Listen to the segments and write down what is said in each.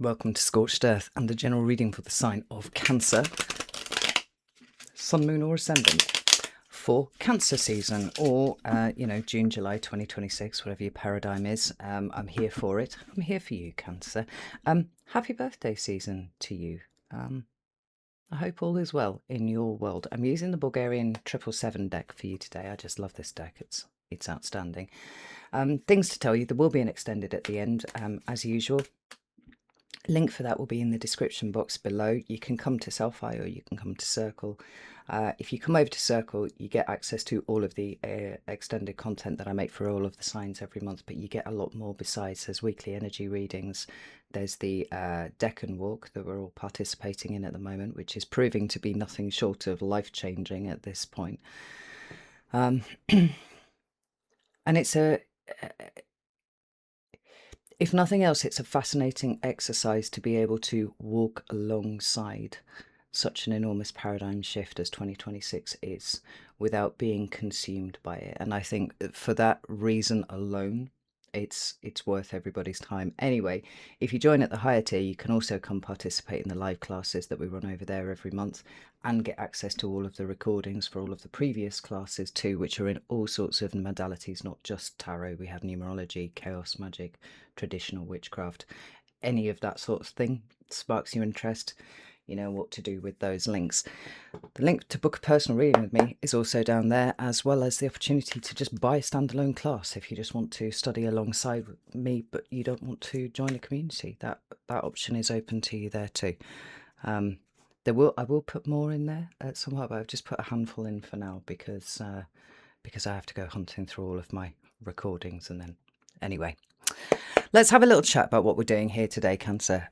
Welcome to Scorched Earth and the general reading for the sign of Cancer, Sun, Moon or Ascendant for Cancer season, or, June, July 2026, whatever your paradigm is. I'm here for it. I'm here for you, Cancer. Happy birthday season to you. I hope all is well in your world. I'm using the Bulgarian 777 deck for you today. I just love this deck. It's outstanding. Things to tell you. There will be an extended at the end, as usual. Link for that will be in the description box below. You can come to Selfie or you can come to Circle. If you come over to Circle, you get access to all of the extended content that I make for all of the signs every month, but you get a lot more besides. There's weekly energy readings. There's the Deccan Walk that we're all participating in at the moment, which is proving to be nothing short of life-changing at this point. And it's if nothing else, it's a fascinating exercise to be able to walk alongside such an enormous paradigm shift as 2026 is without being consumed by it. And I think for that reason alone, it's worth everybody's time. Anyway, if you join at the higher tier, you can also come participate in the live classes that we run over there every month and get access to all of the recordings for all of the previous classes too, which are in all sorts of modalities, not just tarot. We have numerology, chaos magic, traditional witchcraft, any of that sort of thing sparks your interest. You know what to do with those links. The link to book a personal reading with me is also down there, as well as the opportunity to just buy a standalone class if you just want to study alongside me, but you don't want to join a community. That option is open to you there too. I will put more in there at some point, but I've just put a handful in for now because I have to go hunting through all of my recordings. And then anyway, let's have a little chat about what we're doing here today, Cancer.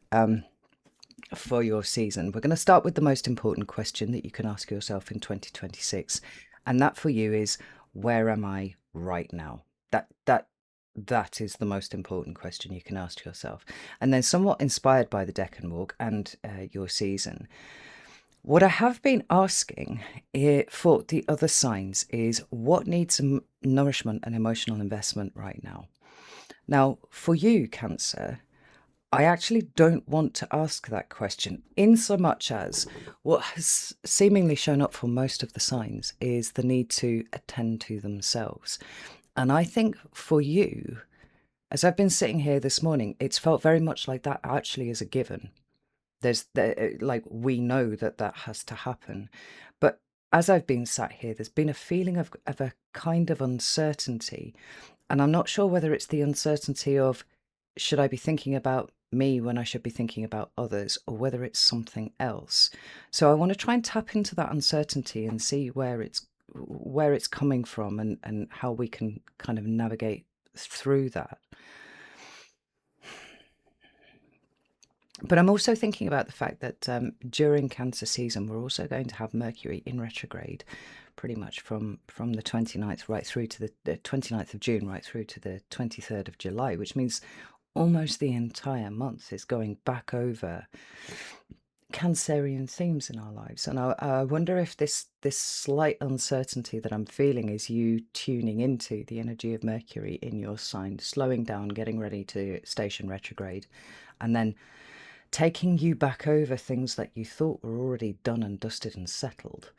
For your season, we're going to start with the most important question that you can ask yourself in 2026, and that for you is, where am I right now? That is the most important question you can ask yourself. And then, somewhat inspired by the Deccan Walk and your season, what I have been asking for the other signs is, what needs nourishment and emotional investment right now? Now, for you, Cancer, I actually don't want to ask that question, in so much as what has seemingly shown up for most of the signs is the need to attend to themselves. And I think for you, as I've been sitting here this morning, it's felt very much like that actually is a given. Like, we know that has to happen. But as I've been sat here, there's been a feeling of a kind of uncertainty. And I'm not sure whether it's the uncertainty of, should I be thinking about me when I should be thinking about others, or whether it's something else. So I want to try and tap into that uncertainty and see where it's coming from, and how we can kind of navigate through that. But I'm also thinking about the fact that during Cancer season, we're also going to have Mercury in retrograde, pretty much from the 29th right through to the 29th of June right through to the 23rd of July, which means almost the entire month is going back over Cancerian themes in our lives. And I wonder if this slight uncertainty that I'm feeling is you tuning into the energy of Mercury in your sign, slowing down, getting ready to station retrograde, and then taking you back over things that you thought were already done and dusted and settled.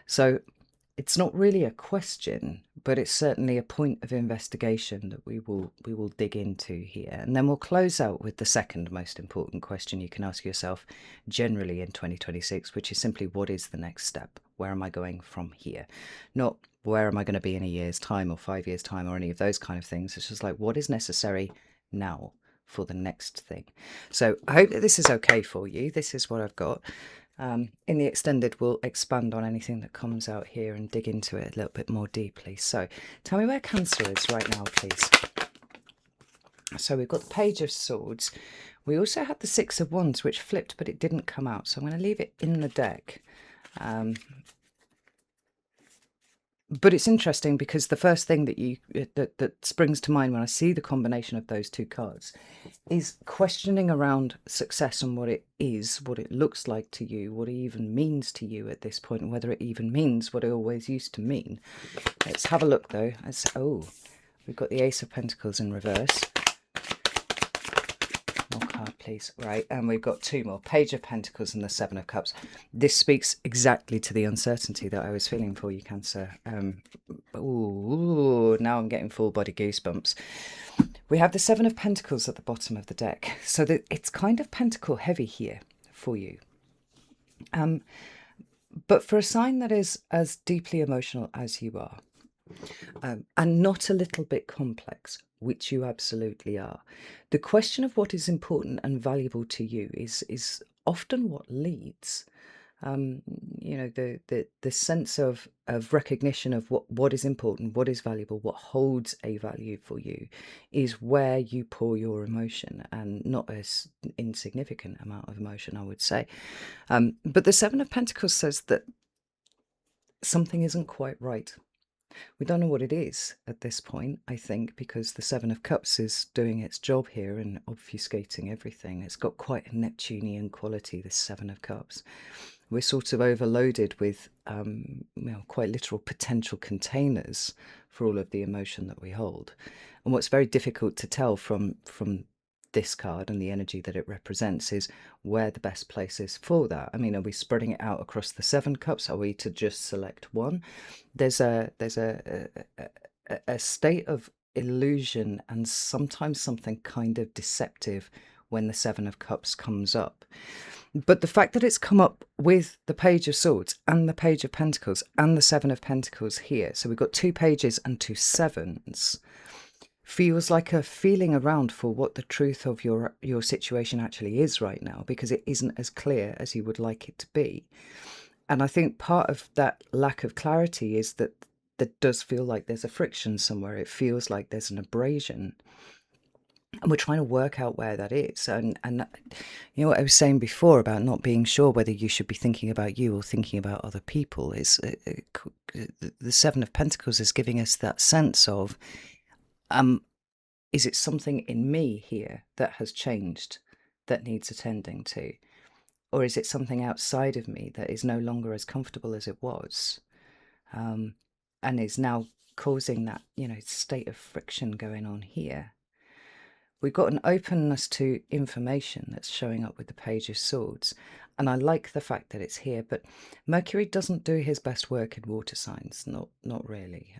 So it's not really a question, but it's certainly a point of investigation that we will dig into here. And then we'll close out with the second most important question you can ask yourself generally in 2026, which is simply, what is the next step? Where am I going from here? Not where am I going to be in a year's time or 5 years' time or any of those kind of things. It's just like, what is necessary now for the next thing? So I hope that this is okay for you. This is what I've got. In the extended, we'll expand on anything that comes out here and dig into it a little bit more deeply. So tell me where Cancer is right now, please. So we've got the Page of Swords. We also had the Six of Wands, which flipped, but it didn't come out. So I'm going to leave it in the deck. But it's interesting because the first thing that springs to mind when I see the combination of those two cards is questioning around success and what it is, what it looks like to you, what it even means to you at this point, and whether it even means what it always used to mean. Let's have a look though. We've got the Ace of Pentacles in reverse. More card, please. Right, and we've got two more. Page of Pentacles and the Seven of Cups. This speaks exactly to the uncertainty that I was feeling for you, Cancer. Ooh, now I'm getting full body goosebumps. We have the Seven of Pentacles at the bottom of the deck. So that it's kind of pentacle heavy here for you. But for a sign that is as deeply emotional as you are, and not a little bit complex, which you absolutely are, the question of what is important and valuable to you is often what leads. You know, the sense of recognition of what is important, what is valuable, what holds a value for you, is where you pour your emotion, and not as insignificant amount of emotion, I would say. But the Seven of Pentacles says that something isn't quite right. We don't know what it is at this point, I think, because the Seven of Cups is doing its job here and obfuscating everything. It's got quite a Neptunian quality, this Seven of Cups. We're sort of overloaded with quite literal potential containers for all of the emotion that we hold. And what's very difficult to tell from this card and the energy that it represents is where the best place is for that. I mean, are we spreading it out across the Seven Cups? Are we to just select one? There's a state of illusion and sometimes something kind of deceptive when the Seven of Cups comes up. But the fact that it's come up with the Page of Swords and the Page of Pentacles and the Seven of Pentacles here, so we've got two pages and two sevens, feels like a feeling around for what the truth of your situation actually is right now, because it isn't as clear as you would like it to be. And I think part of that lack of clarity is that does feel like there's a friction somewhere. It feels like there's an abrasion. And we're trying to work out where that is. And you know what I was saying before about not being sure whether you should be thinking about you or thinking about other people is the Seven of Pentacles is giving us that sense of, is it something in me here that has changed that needs attending to? Or is it something outside of me that is no longer as comfortable as it was, and is now causing that, you know, state of friction going on here? We've got an openness to information that's showing up with the Page of Swords. And I like the fact that it's here, but Mercury doesn't do his best work in water signs, not really.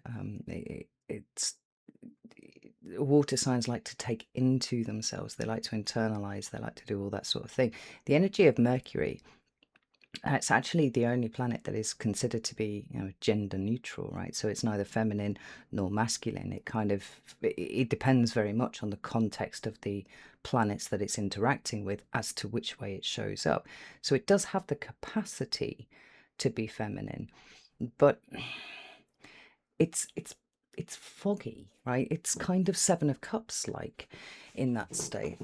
Water signs like to take into themselves, they like to internalize, they like to do all that sort of thing. The energy of Mercury, it's actually the only planet that is considered to be, you know, gender neutral, right? So it's neither feminine nor masculine. It depends very much on the context of the planets that it's interacting with as to which way it shows up. So it does have the capacity to be feminine, but it's foggy, right? It's kind of Seven of Cups like in that state,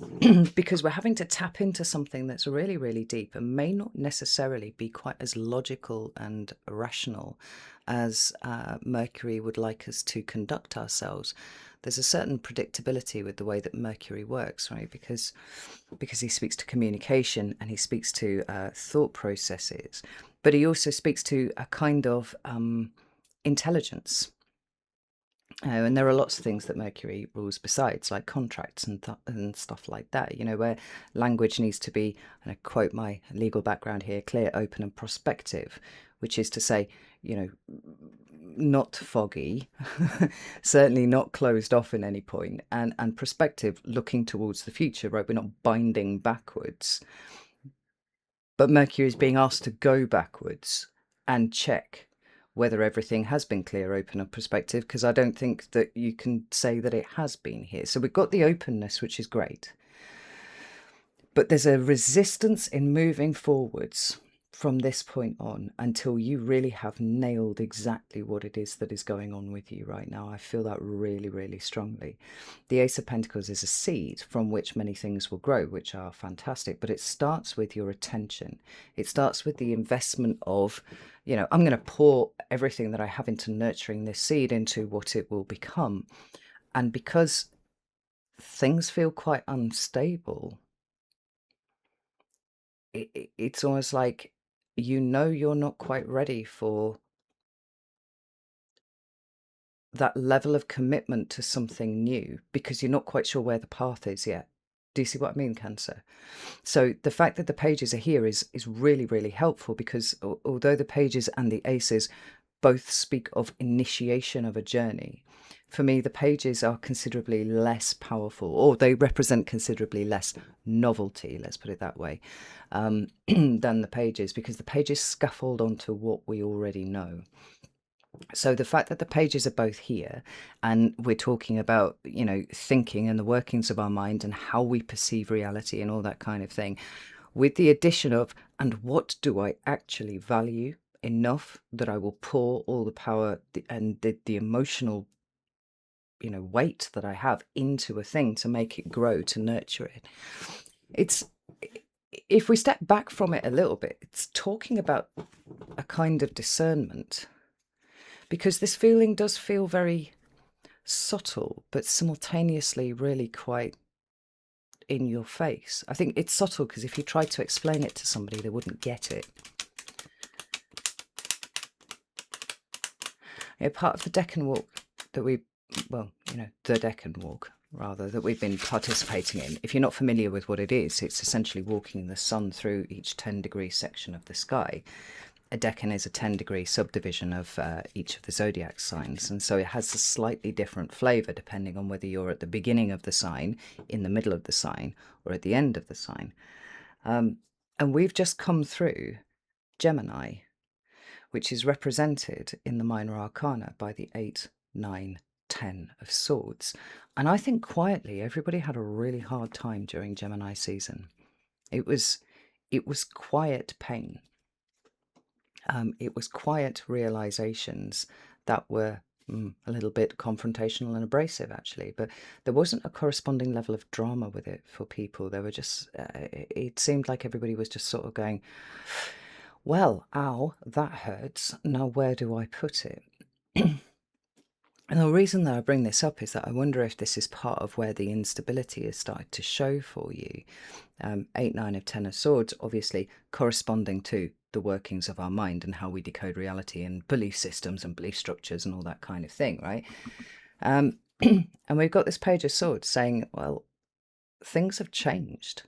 because we're having to tap into something that's really, really deep and may not necessarily be quite as logical and rational as Mercury would like us to conduct ourselves. There's a certain predictability with the way that Mercury works, right? Because he speaks to communication and he speaks to thought processes, but he also speaks to a kind of intelligence. And there are lots of things that Mercury rules besides, like contracts and stuff like that, you know, where language needs to be, and I quote my legal background here, clear, open and prospective, which is to say, you know, not foggy, certainly not closed off in any point, and prospective, looking towards the future, right? We're not binding backwards. But Mercury is being asked to go backwards and check whether everything has been clear, open and prospective, because I don't think that you can say that it has been here. So we've got the openness, which is great. But there's a resistance in moving forwards from this point on until you really have nailed exactly what it is that is going on with you right now. I feel that really, really strongly. The Ace of Pentacles is a seed from which many things will grow, which are fantastic, but it starts with your attention. It starts with the investment of, you know, I'm going to pour everything that I have into nurturing this seed into what it will become. And because things feel quite unstable, it's almost like, you know, you're not quite ready for that level of commitment to something new because you're not quite sure where the path is yet. Do you see what I mean, Cancer? So the fact that the pages are here is really, really helpful, because although the pages and the aces both speak of initiation of a journey, for me, the pages are considerably less powerful, or they represent considerably less novelty, let's put it that way, than the pages, because the pages scaffold onto what we already know. So the fact that the pages are both here, and we're talking about, thinking and the workings of our mind and how we perceive reality and all that kind of thing, with the addition of, and what do I actually value enough that I will pour all the power and the emotional, weight that I have into a thing to make it grow, to nurture it. It's, if we step back from it a little bit, it's talking about a kind of discernment, because this feeling does feel very subtle, but simultaneously really quite in your face. I think it's subtle because if you tried to explain it to somebody, they wouldn't get it. Part of the Deccan walk that the Deccan walk, rather, that we've been participating in, if you're not familiar with what it is, it's essentially walking the sun through each 10-degree section of the sky. A decan is a 10-degree subdivision of each of the zodiac signs, and so it has a slightly different flavour depending on whether you're at the beginning of the sign, in the middle of the sign, or at the end of the sign. And we've just come through Gemini, which is represented in the minor arcana by the 8, 9, 10 of swords. And I think quietly everybody had a really hard time during Gemini season. It was quiet pain. It was quiet realizations that were a little bit confrontational and abrasive, actually, but there wasn't a corresponding level of drama with it for people. They were just, it seemed like everybody was just sort of going, well, ow, that hurts. Now, where do I put it? And the reason that I bring this up is that I wonder if this is part of where the instability has started to show for you. 8, 9 of 10 of swords, obviously corresponding to the workings of our mind and how we decode reality and belief systems and belief structures and all that kind of thing, right? And we've got this page of swords saying, well, things have changed.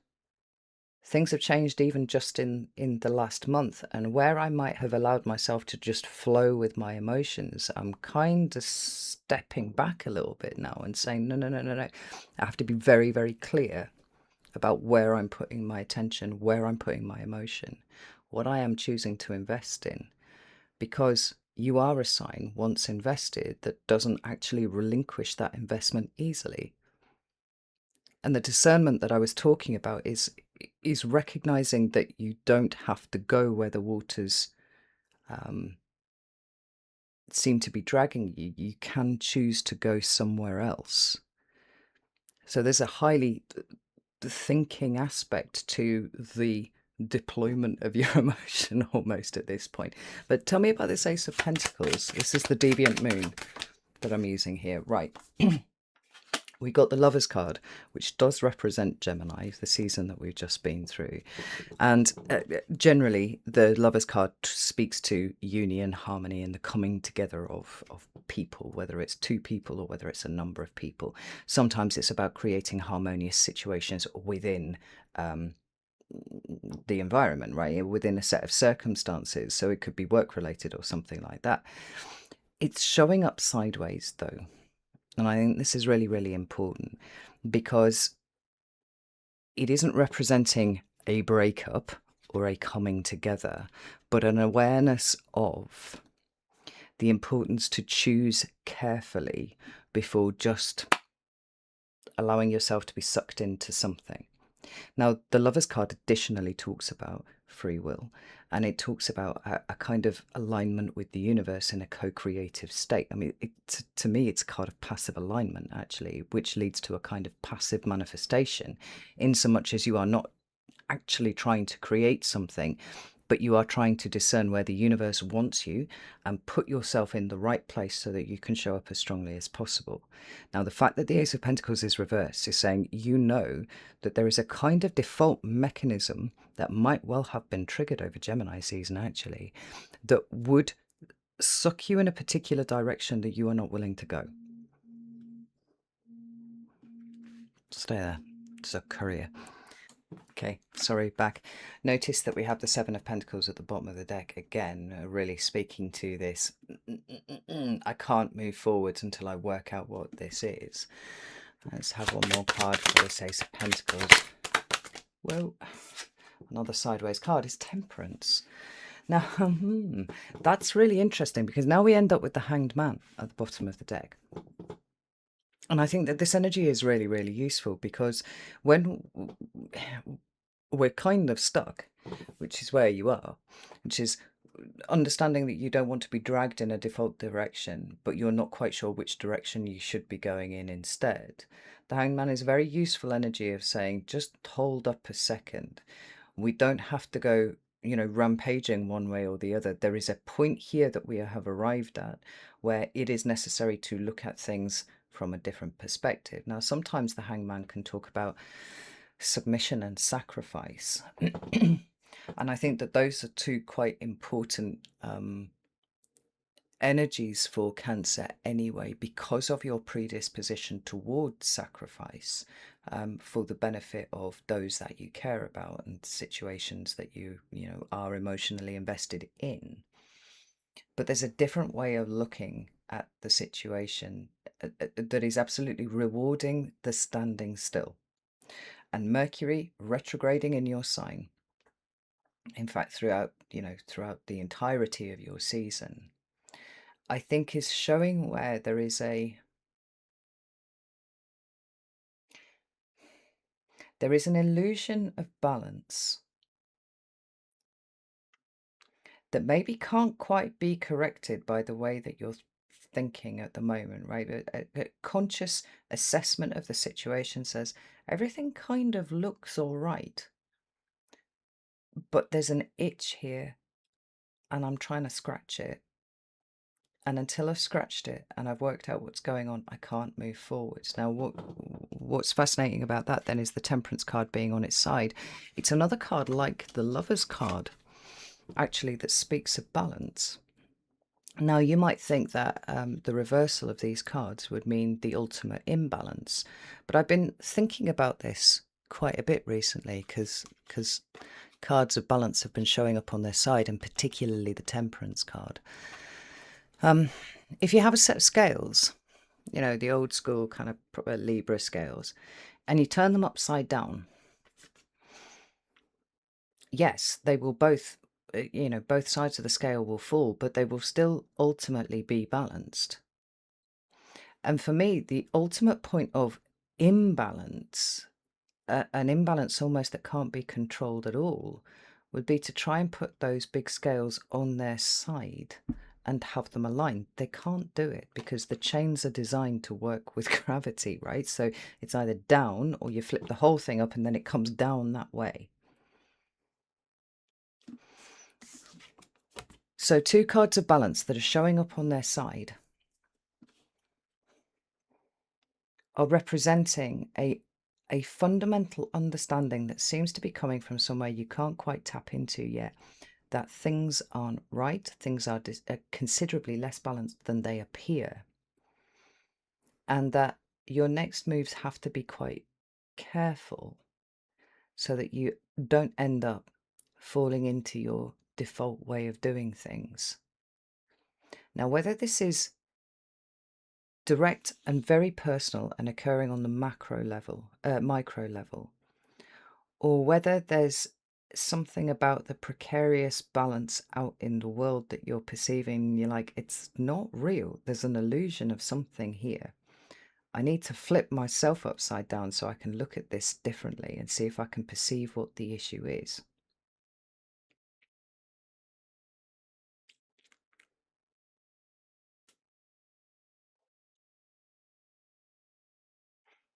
Things have changed even just in the last month, and where I might have allowed myself to just flow with my emotions, I'm kind of stepping back a little bit now and saying, no, no, no, no, no. I have to be very, very clear about where I'm putting my attention, where I'm putting my emotion, what I am choosing to invest in, because you are a sign, once invested, that doesn't actually relinquish that investment easily. And the discernment that I was talking about is recognizing that you don't have to go where the waters seem to be dragging you. You can choose to go somewhere else. So there's a highly thinking aspect to the deployment of your emotion almost at this point. But tell me about this Ace of Pentacles. This is the Deviant Moon that I'm using here. Right. We got the Lovers card, which does represent Gemini, the season that we've just been through. And generally, the Lovers card speaks to union, harmony, and the coming together of people, whether it's two people or whether it's a number of people. Sometimes it's about creating harmonious situations within the environment, right? Within a set of circumstances. So it could be work-related or something like that. It's showing up sideways, though. And I think this is really, really important, because it isn't representing a breakup or a coming together, but an awareness of the importance to choose carefully before just allowing yourself to be sucked into something. Now, the Lovers card additionally talks about free will, and it talks about a kind of alignment with the universe in a co-creative state. I mean, to me, it's a card of passive alignment, actually, which leads to a kind of passive manifestation, in so much as you are not actually trying to create something, but you are trying to discern where the universe wants you and put yourself in the right place so that you can show up as strongly as possible. Now, the fact that the Ace of Pentacles is reversed is saying that there is a kind of default mechanism that might well have been triggered over Gemini season, actually, that would suck you in a particular direction that you are not willing to go. Stay there. It's a courier. Okay, sorry, back. Notice that we have the Seven of Pentacles at the bottom of the deck again, really speaking to this. I can't move forwards until I work out what this is. Let's have one more card for this Ace of Pentacles. Whoa, another sideways card is Temperance. Now, that's really interesting because now we end up with the Hanged Man at the bottom of the deck. And I think that this energy is really, really useful because when we're kind of stuck, which is where you are, which is understanding that you don't want to be dragged in a default direction, but you're not quite sure which direction you should be going in instead. The Hanged Man is a very useful energy of saying, just hold up a second. We don't have to go, rampaging one way or the other. There is a point here that we have arrived at where it is necessary to look at things from a different perspective. Now, sometimes the Hanged Man can talk about submission and sacrifice. And I think that those are two quite important energies for Cancer anyway, because of your predisposition towards sacrifice for the benefit of those that you care about and situations that you are emotionally invested in. But there's a different way of looking at the situation that is absolutely rewarding the standing still. And Mercury retrograding in your sign, in fact, throughout the entirety of your season, I think is showing where there is an illusion of balance that maybe can't quite be corrected by the way that you're thinking at the moment, right? A conscious assessment of the situation says everything kind of looks all right, but there's an itch here and I'm trying to scratch it. And until I've scratched it and I've worked out what's going on, I can't move forwards. Now, what's fascinating about that then is the Temperance card being on its side. It's another card like the Lovers card, actually, that speaks of balance. Now, you might think that the reversal of these cards would mean the ultimate imbalance. But I've been thinking about this quite a bit recently because cards of balance have been showing up on their side, and particularly the Temperance card. If you have a set of scales, the old school kind of Libra scales, and you turn them upside down, yes, they will both, both sides of the scale will fall, but they will still ultimately be balanced. And for me, the ultimate point of imbalance, an imbalance almost that can't be controlled at all, would be to try and put those big scales on their side and have them aligned. They can't do it because the chains are designed to work with gravity, right? So it's either down or you flip the whole thing up and then it comes down that way. So two cards of balance that are showing up on their side are representing a fundamental understanding that seems to be coming from somewhere you can't quite tap into yet, that things aren't right, things are considerably less balanced than they appear, and that your next moves have to be quite careful so that you don't end up falling into your default way of doing things. Now, whether this is direct and very personal and occurring on the micro level, or whether there's something about the precarious balance out in the world that you're perceiving, you're like, it's not real, there's an illusion of something here. I need to flip myself upside down so I can look at this differently and see if I can perceive what the issue is.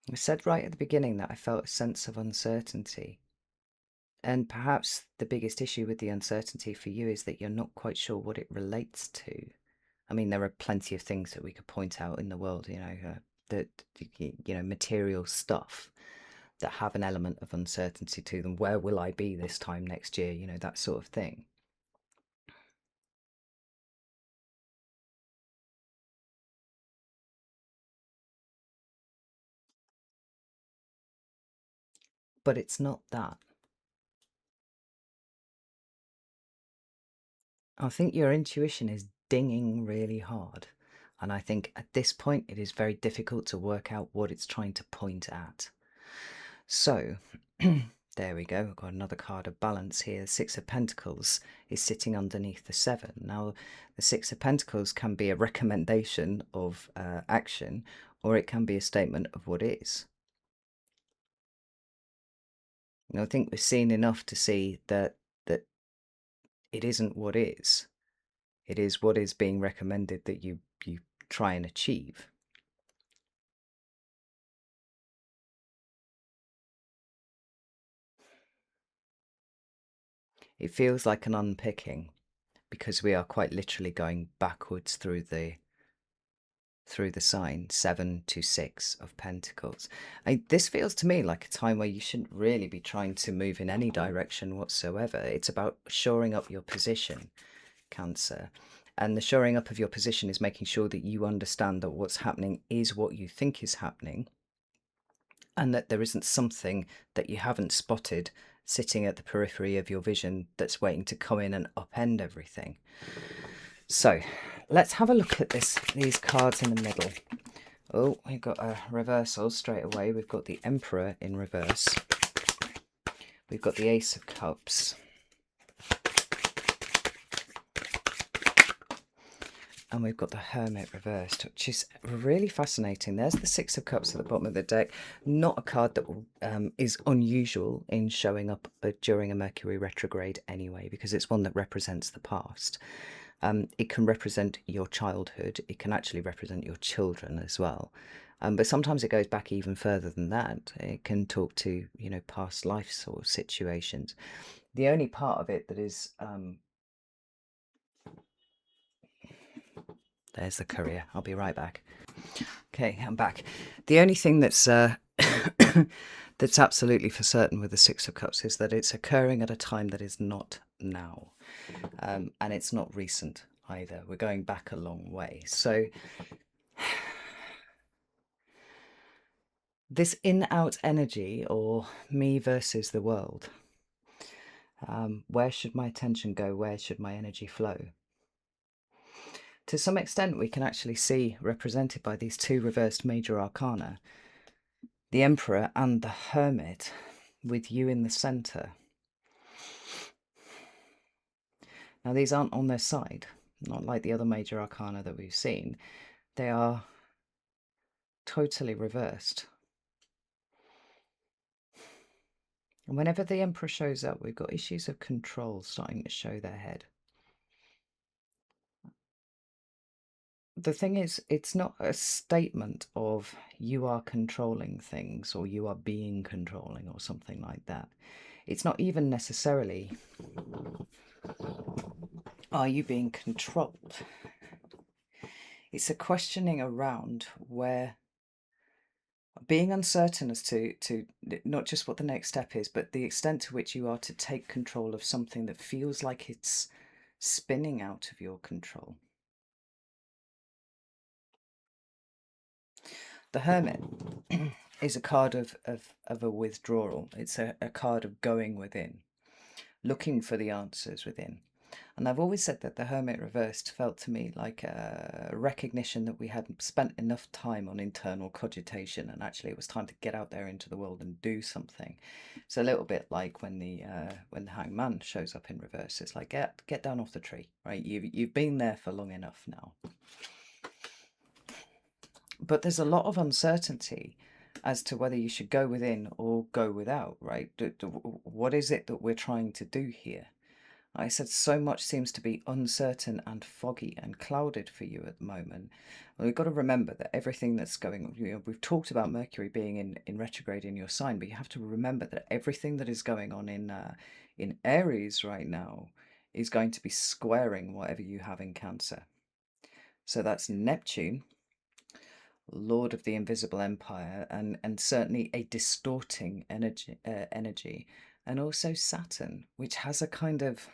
I said right at the beginning that I felt a sense of uncertainty. And perhaps the biggest issue with the uncertainty for you is that you're not quite sure what it relates to. I mean, there are plenty of things that we could point out in the world, that material stuff that have an element of uncertainty to them. Where will I be this time next year? That sort of thing. but it's not that. I think your intuition is dinging really hard. And I think at this point it is very difficult to work out what it's trying to point at. So, there we go. We've got another card of balance here. The Six of Pentacles is sitting underneath the Seven. Now, the Six of Pentacles can be a recommendation of action, or it can be a statement of what is. And I think we've seen enough to see that it isn't what is. It is what is being recommended that you try and achieve. It feels like an unpicking because we are quite literally going backwards through the sign 7 to 6 of Pentacles. This feels to me like a time where you shouldn't really be trying to move in any direction whatsoever. It's about shoring up your position, Cancer. And the shoring up of your position is making sure that you understand that what's happening is what you think is happening, and that there isn't something that you haven't spotted sitting at the periphery of your vision that's waiting to come in and upend everything. So let's have a look at these cards in the middle. Oh, we've got a reversal straight away. We've got the Emperor in reverse. We've got the Ace of Cups. And we've got the Hermit reversed, which is really fascinating. There's the Six of Cups at the bottom of the deck. Not a card that is unusual in showing up during a Mercury retrograde anyway, because it's one that represents the past. It can represent your childhood. It can actually represent your children as well. But sometimes it goes back even further than that. It can talk to, past life sort of situations. The only part of it that is... There's the courier. I'll be right back. Okay, I'm back. The only thing that's that's absolutely for certain with the Six of Cups is that it's occurring at a time that is not now. And it's not recent either. We're going back a long way. So this in-out energy, or me versus the world, where should my attention go? Where should my energy flow? To some extent, we can actually see represented by these two reversed major arcana, the Emperor and the Hermit, with you in the centre. Now, these aren't on their side, not like the other major arcana that we've seen. They are totally reversed. And whenever the Emperor shows up, we've got issues of control starting to show their head. The thing is, it's not a statement of you are controlling things or you are being controlling or something like that. It's not even necessarily, are you being controlled? It's a questioning around where being uncertain as to not just what the next step is, but the extent to which you are to take control of something that feels like it's spinning out of your control. The Hermit is a card of a withdrawal. It's a card of going within, looking for the answers within. And I've always said that the Hermit reversed felt to me like a recognition that we hadn't spent enough time on internal cogitation, and actually it was time to get out there into the world and do something. It's a little bit like when the Hangman shows up in reverse. It's like get down off the tree, right? You've been there for long enough now. But there's a lot of uncertainty as to whether you should go within or go without, right? What is it that we're trying to do here? I said so much seems to be uncertain and foggy and clouded for you at the moment. Well, we've got to remember that everything that's going on, we've talked about Mercury being in retrograde in your sign, but you have to remember that everything that is going on in Aries right now is going to be squaring whatever you have in Cancer. So that's Neptune, Lord of the Invisible Empire, and certainly a distorting energy, and also Saturn, which has a kind of,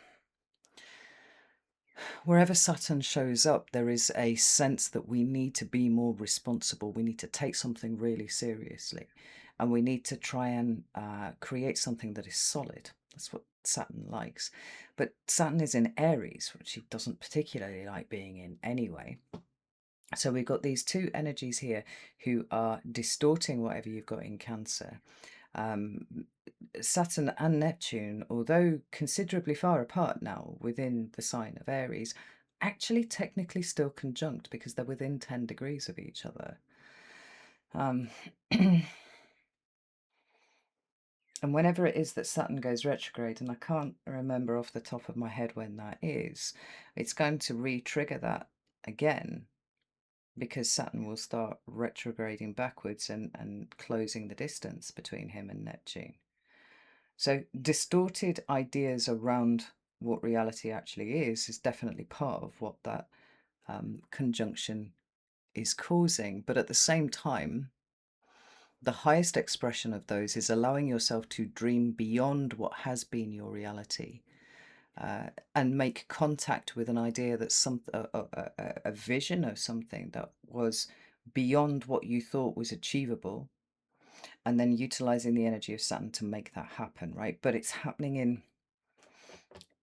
wherever Saturn shows up, there is a sense that we need to be more responsible. We need to take something really seriously. and we need to try and create something that is solid. That's what Saturn likes. But Saturn is in Aries, which he doesn't particularly like being in anyway. So we've got these two energies here who are distorting whatever you've got in Cancer. Saturn and Neptune, although considerably far apart now within the sign of Aries, actually technically still conjunct because they're within 10 degrees of each other. And whenever it is that Saturn goes retrograde, and I can't remember off the top of my head when that is, it's going to re-trigger that again, because Saturn will start retrograding backwards and closing the distance between him and Neptune. So distorted ideas around what reality actually is definitely part of what that conjunction is causing. But at the same time, the highest expression of those is allowing yourself to dream beyond what has been your reality, and make contact with an idea that's a vision of something that was beyond what you thought was achievable, and then utilizing the energy of Saturn to make that happen, right? But it's happening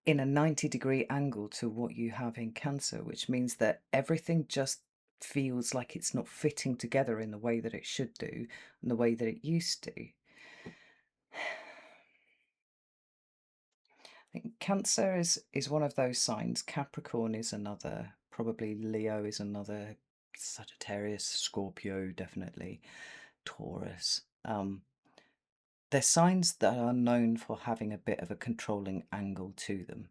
in a 90-degree angle to what you have in Cancer, which means that everything just feels like it's not fitting together in the way that it should do and the way that it used to. I think Cancer is one of those signs. Capricorn is another. Probably Leo is another. Sagittarius, Scorpio, definitely. Taurus. They're signs that are known for having a bit of a controlling angle to them.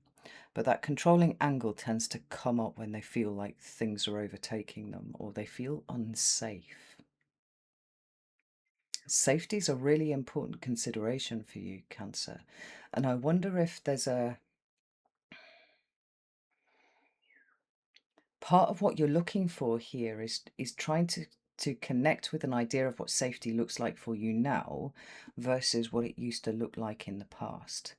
But that controlling angle tends to come up when they feel like things are overtaking them or they feel unsafe. Safety is a really important consideration for you, Cancer. And I wonder if there's a part of what you're looking for here is trying to connect with an idea of what safety looks like for you now versus what it used to look like in the past.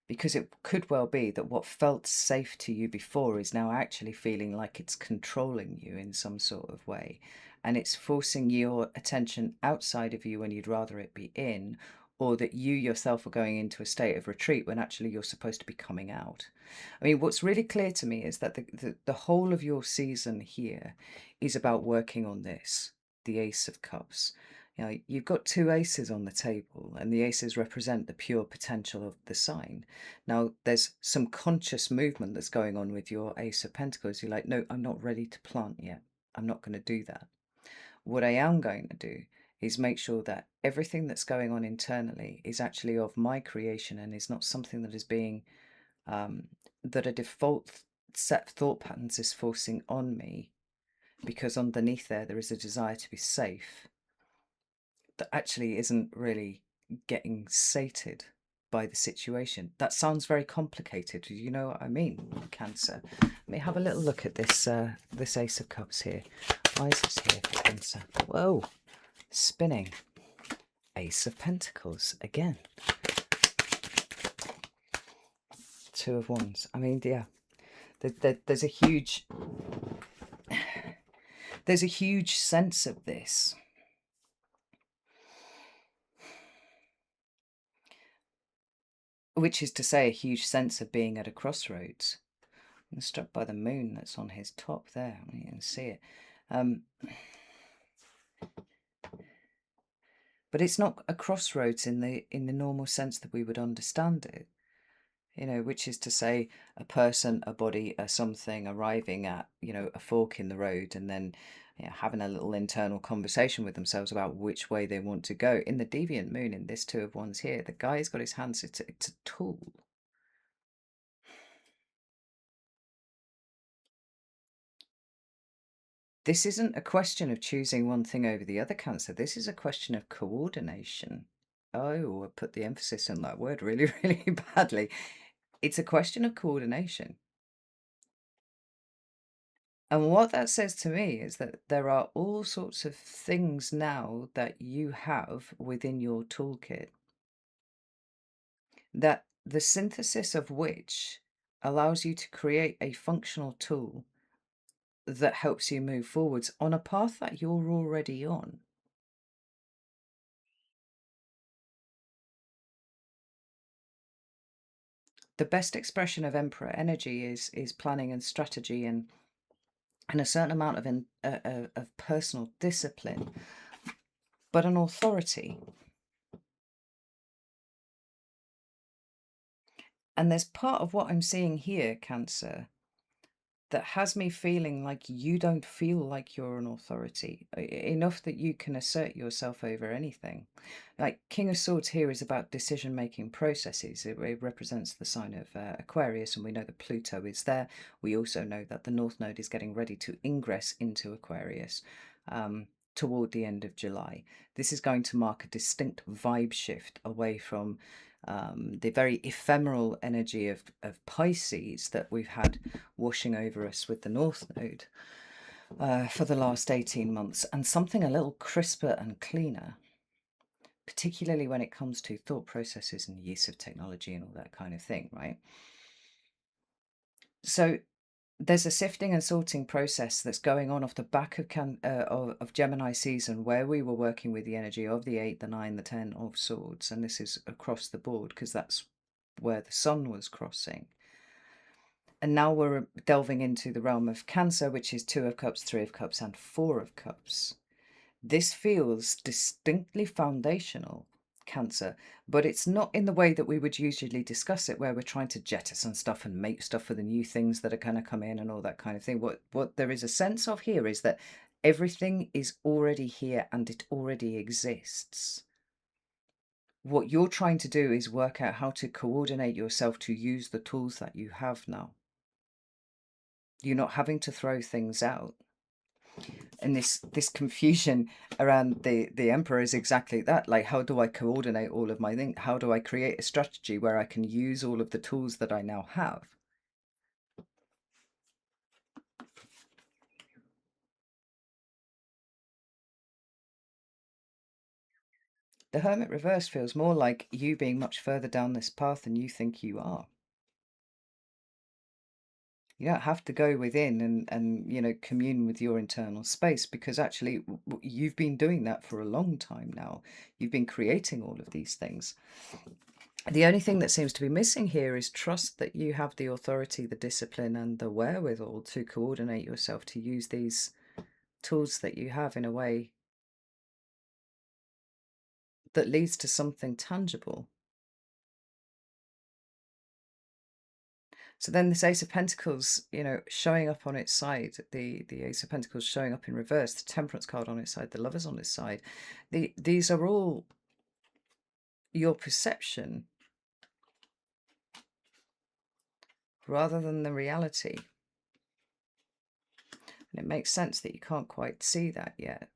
Because it could well be that what felt safe to you before is now actually feeling like it's controlling you in some sort of way. And it's forcing your attention outside of you when you'd rather it be in, or that you yourself are going into a state of retreat when actually you're supposed to be coming out. I mean, what's really clear to me is that the whole of your season here is about working on this, the Ace of Cups. You know, you've got two aces on the table, and the aces represent the pure potential of the sign. Now, there's some conscious movement that's going on with your Ace of Pentacles. You're like, no, I'm not ready to plant yet. I'm not going to do that. What I am going to do is make sure that everything that's going on internally is actually of my creation and is not something that is being, that a default set of thought patterns is forcing on me, because underneath there is a desire to be safe that actually isn't really getting sated by the situation. That sounds very complicated. Do you know what I mean, Cancer? Let me have a little look at this this Ace of Cups here. Why is this here for Cancer? Whoa, spinning. Ace of Pentacles again. Two of Wands. I mean, yeah, there's a huge sense of this. Which is to say, a huge sense of being at a crossroads. I'm struck by the moon that's on his top there. You can see it. But it's not a crossroads in the normal sense that we would understand it. You know, which is to say, a person, a body, a something arriving at, you know, a fork in the road, and then, you know, having a little internal conversation with themselves about which way they want to go. In the deviant moon, in this Two of Wands here, the guy's got his hands. It's a tool. This isn't a question of choosing one thing over the other, Cancer. This is a question of coordination. Oh, I put the emphasis on that word really, really badly. It's a question of coordination. And what that says to me is that there are all sorts of things now that you have within your toolkit, that the synthesis of which allows you to create a functional tool that helps you move forwards on a path that you're already on. the best expression of emperor energy is planning and strategy and a certain amount of personal discipline, but an authority. And there's part of what I'm seeing here, Cancer, that has me feeling like you don't feel like you're an authority enough that you can assert yourself over anything. Like King of Swords here is about decision-making processes. It represents the sign of Aquarius, and we know that Pluto is there. We also know that the North Node is getting ready to ingress into Aquarius toward the end of July. This is going to mark a distinct vibe shift away from the very ephemeral energy of Pisces that we've had washing over us with the North Node for the last 18 months, and something a little crisper and cleaner, particularly when it comes to thought processes and use of technology and all that kind of thing, right? So there's a sifting and sorting process that's going on off the back of Gemini season, where we were working with the energy of the 8, the 9, the 10 of Swords, and this is across the board because that's where the sun was crossing. And now we're delving into the realm of Cancer, which is 2 of Cups, 3 of Cups, and 4 of Cups. This feels distinctly foundational, Cancer, but it's not in the way that we would usually discuss it, where we're trying to jettison stuff and make stuff for the new things that are going to come in and all that kind of thing. What there is a sense of here is that everything is already here and it already exists. What you're trying to do is work out how to coordinate yourself to use the tools that you have now. You're not having to throw things out. And this confusion around the emperor is exactly that. Like, how do I coordinate all of my things? How do I create a strategy where I can use all of the tools that I now have? The Hermit reverse feels more like you being much further down this path than you think you are. You don't have to go within and commune with your internal space, because actually you've been doing that for a long time now. You've been creating all of these things. The only thing that seems to be missing here is trust that you have the authority, the discipline, and the wherewithal to coordinate yourself to use these tools that you have in a way that leads to something tangible. So then this Ace of Pentacles, showing up on its side, the Ace of Pentacles showing up in reverse, the Temperance card on its side, the Lovers on its side. These are all your perception rather than the reality. And it makes sense that you can't quite see that yet,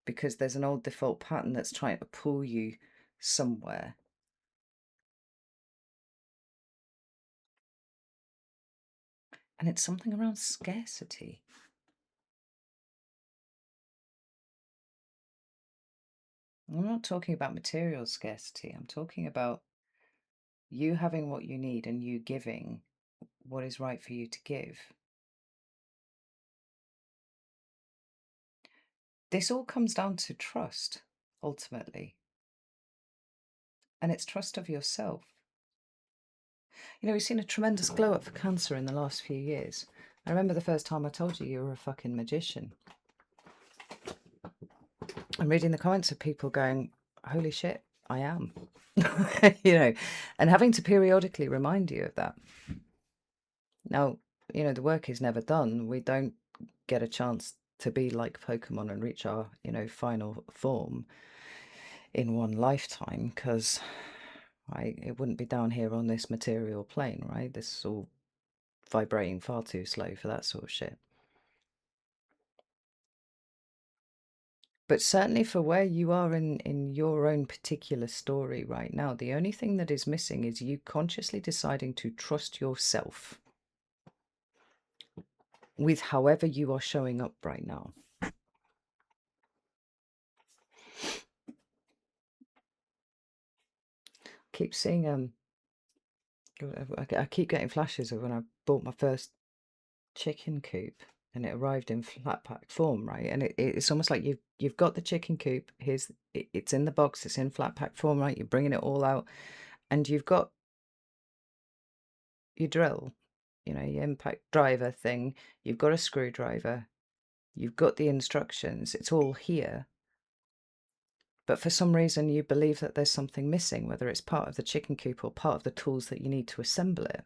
because there's an old default pattern that's trying to pull you somewhere. And it's something around scarcity. I'm not talking about material scarcity. I'm talking about you having what you need and you giving what is right for you to give. This all comes down to trust, ultimately. And it's trust of yourself. We've seen a tremendous glow up for Cancer in the last few years. I remember the first time I told you were a fucking magician. I'm reading the comments of people going, holy shit, I am. And having to periodically remind you of that. Now, the work is never done. We don't get a chance to be like Pokemon and reach our, final form in one lifetime, because it wouldn't be down here on this material plane, right? This is all vibrating far too slow for that sort of shit. But certainly for where you are in your own particular story right now, the only thing that is missing is you consciously deciding to trust yourself with however you are showing up right now. Keep seeing I keep getting flashes of when I bought my first chicken coop and it arrived in flat pack form, right? And it's almost like you've got the chicken coop. It's in the box, it's in flat pack form, right? You're bringing it all out, and you've got your drill, your impact driver thing, you've got a screwdriver, you've got the instructions, it's all here. But for some reason you believe that there's something missing, whether it's part of the chicken coop or part of the tools that you need to assemble it.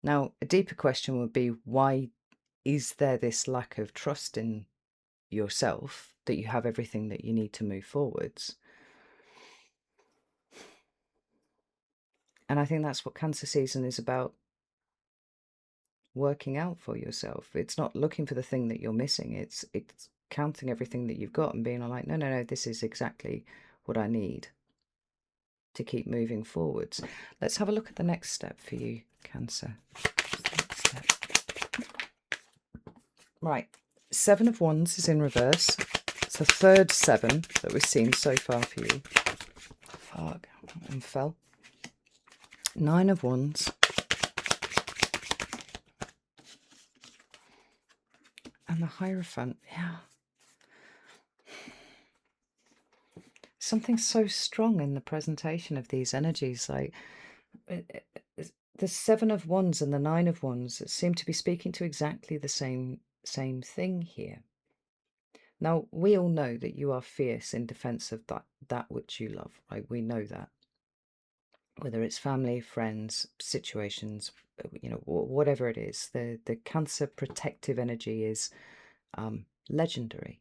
Now, a deeper question would be, why is there this lack of trust in yourself that you have everything that you need to move forwards? And I think that's what Cancer season is about, working out for yourself. It's not looking for the thing that you're missing. It's counting everything that you've got and being like, no, this is exactly what I need to keep moving forwards. Let's have a look at the next step for you, Cancer. Right, 7 of Wands is in reverse. It's the third 7 that we've seen so far for you. Fuck, that one fell. 9 of Wands. And the Hierophant, yeah. Something so strong in the presentation of these energies, like the 7 of Wands and the 9 of Wands seem to be speaking to exactly the same thing here. Now, we all know that you are fierce in defense of that which you love, right? We know that. Whether it's family, friends, situations, whatever it is, the Cancer protective energy is legendary,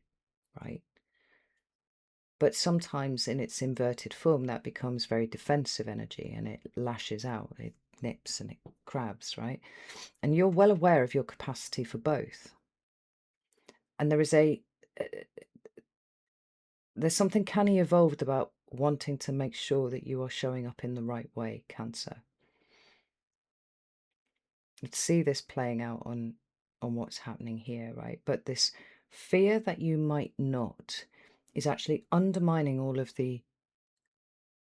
right? But sometimes in its inverted form, that becomes very defensive energy and it lashes out, it nips and it grabs, right? And you're well aware of your capacity for both. And there's something canny evolved about wanting to make sure that you are showing up in the right way, Cancer. You'd see this playing out on what's happening here, right? But this fear that you might not is actually undermining all of the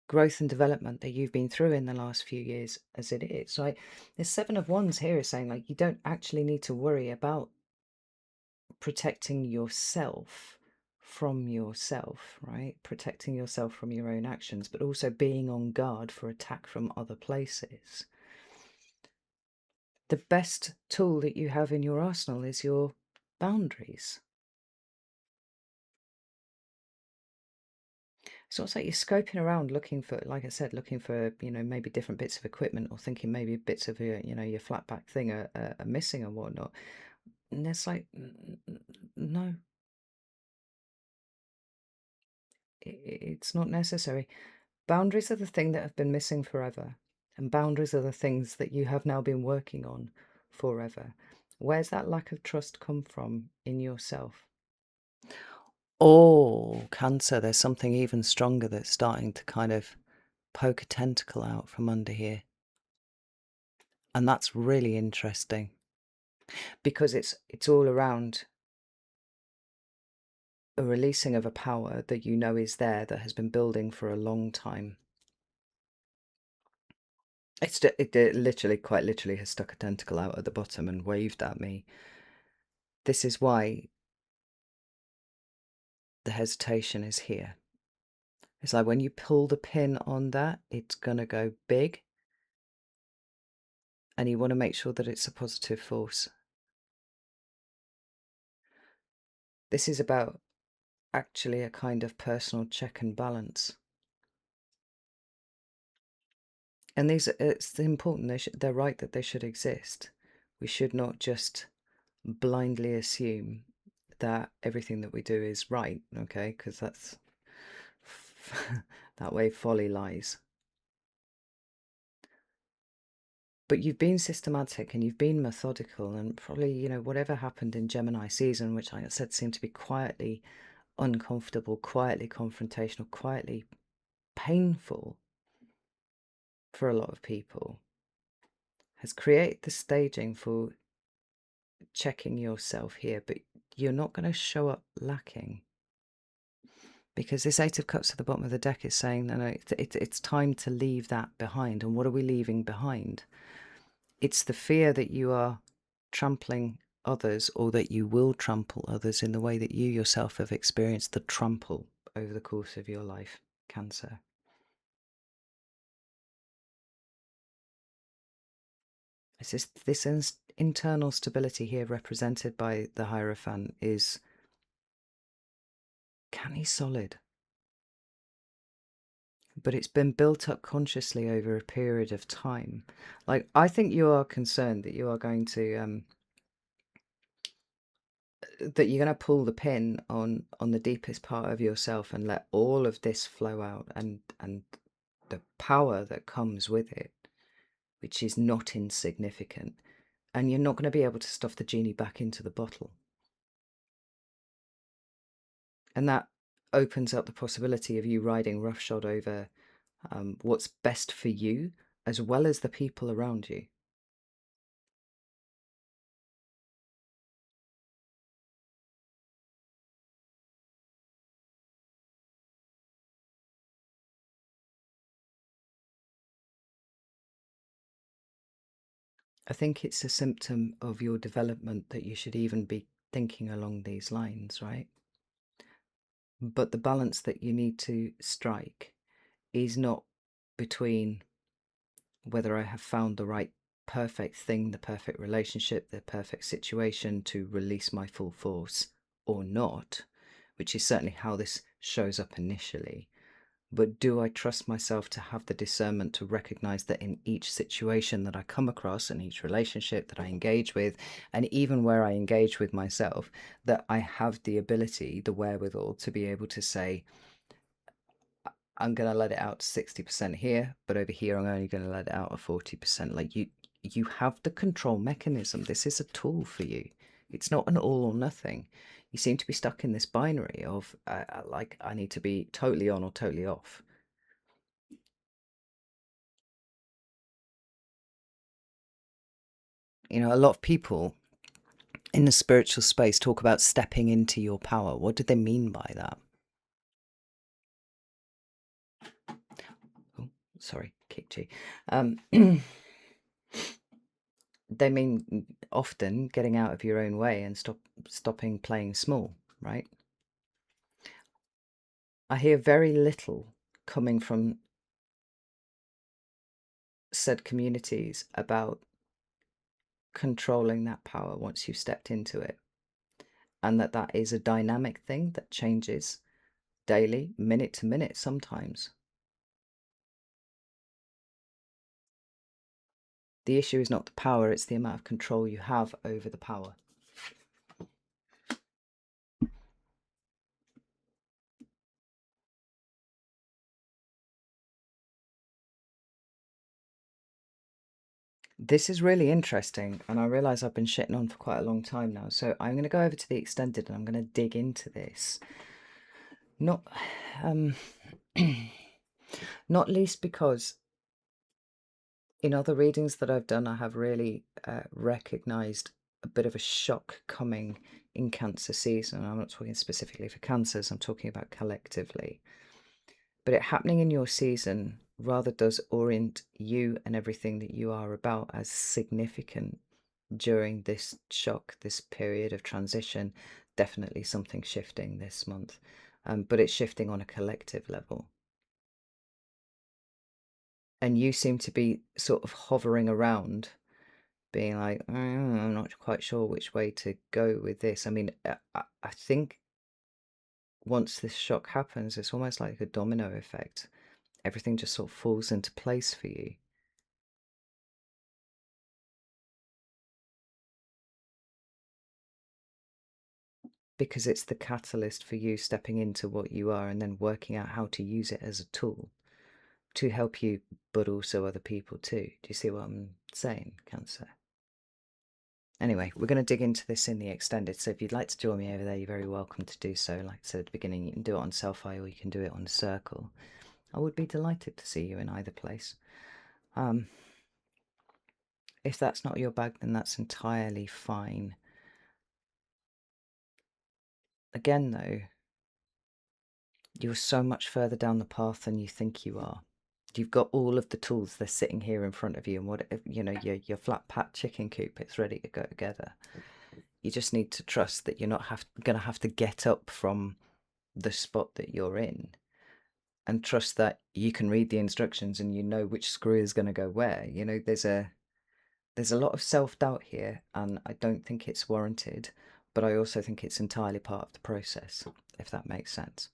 growth and development that you've been through in the last few years as it is, right? The 7 of Wands here is saying, like, you don't actually need to worry about protecting yourself from yourself, right? Protecting yourself from your own actions, but also being on guard for attack from other places. The best tool that you have in your arsenal is your boundaries. So it's like you're scoping around looking for, like I said, looking for, maybe different bits of equipment, or thinking maybe bits of your, your flat back thing are missing and whatnot. And it's like, no, it's not necessary. Boundaries are the thing that have been missing forever. And boundaries are the things that you have now been working on forever. Where's that lack of trust come from in yourself? Oh, Cancer, there's something even stronger that's starting to kind of poke a tentacle out from under here. And that's really interesting, because it's all around a releasing of a power that you know is there, that has been building for a long time. It literally, quite literally, has stuck a tentacle out at the bottom and waved at me. This is why the hesitation is here. It's like when you pull the pin on that, it's going to go big. And you want to make sure that it's a positive force. This is about actually a kind of personal check and balance. And it's important. They're right that they should exist. We should not just blindly assume that everything that we do is right, okay? Because that's that way folly lies. But you've been systematic and you've been methodical, and probably, whatever happened in Gemini season, which, like I said, seemed to be quietly uncomfortable, quietly confrontational, quietly painful for a lot of people, has created the staging for checking yourself here. But you're not going to show up lacking, because this 8 of Cups at the bottom of the deck is saying, no, it's time to leave that behind. And what are we leaving behind? It's the fear that you are trampling others, or that you will trample others in the way that you yourself have experienced the trample over the course of your life, Cancer. It's just this internal stability here represented by the Hierophant is canny solid, but it's been built up consciously over a period of time. Like, I think you are concerned that you are going to that you're going to pull the pin on the deepest part of yourself and let all of this flow out, and the power that comes with it, which is not insignificant, and you're not going to be able to stuff the genie back into the bottle. And that opens up the possibility of you riding roughshod over what's best for you as well as the people around you. I think it's a symptom of your development that you should even be thinking along these lines, right? But the balance that you need to strike is not between whether I have found the right perfect thing, the perfect relationship, the perfect situation to release my full force or not, which is certainly how this shows up initially. But do I trust myself to have the discernment to recognize that in each situation that I come across, and each relationship that I engage with, and even where I engage with myself, that I have the ability, the wherewithal to be able to say, I'm going to let it out 60% here, but over here I'm only going to let it out at 40%. Like, you have the control mechanism. This is a tool for you. It's not an all or nothing. You seem to be stuck in this binary of like, I need to be totally on or totally off. You know, a lot of people in the spiritual space talk about stepping into your power. What do they mean by that? Oh, sorry, kicked you. They mean often getting out of your own way and stopping playing small, right? I hear very little coming from said communities about controlling that power once you've stepped into it, and that is a dynamic thing that changes daily, minute to minute sometimes. The issue is not the power, it's the amount of control you have over the power. This is really interesting, and I realise I've been shitting on for quite a long time now, so I'm going to go over to the extended and I'm going to dig into this. Not, not least because in other readings that I've done, I have really recognised a bit of a shock coming in Cancer season. I'm not talking specifically for cancers, I'm talking about collectively. But it happening in your season rather does orient you and everything that you are about as significant during this shock, this period of transition. Definitely something shifting this month, but it's shifting on a collective level. And you seem to be sort of hovering around, being like, I'm not quite sure which way to go with this. I mean, I think once this shock happens, it's almost like a domino effect. Everything just sort of falls into place for you. Because it's the catalyst for you stepping into what you are and then working out how to use it as a tool to help you, but also other people too. Do you see what I'm saying, Cancer? Anyway, we're going to dig into this in the extended, so if you'd like to join me over there, you're very welcome to do so. Like I said at the beginning, you can do it on Selfie or you can do it on Circle. I would be delighted to see you in either place. If that's not your bag, then that's entirely fine. Again, though, you're so much further down the path than you think you are. You've got all of the tools, they're sitting here in front of you, and what, you know, your flat pat chicken coop, it's ready to go together. You just need to trust that you're not going to have to get up from the spot that you're in, and trust that you can read the instructions and you know which screw is going to go where. You know, there's a There's a lot of self-doubt here, and I don't think it's warranted, but I also think it's entirely part of the process, if that makes sense.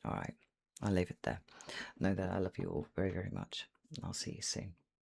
All right, I'll leave it there. Know that I love you all very, very much. I'll see you soon.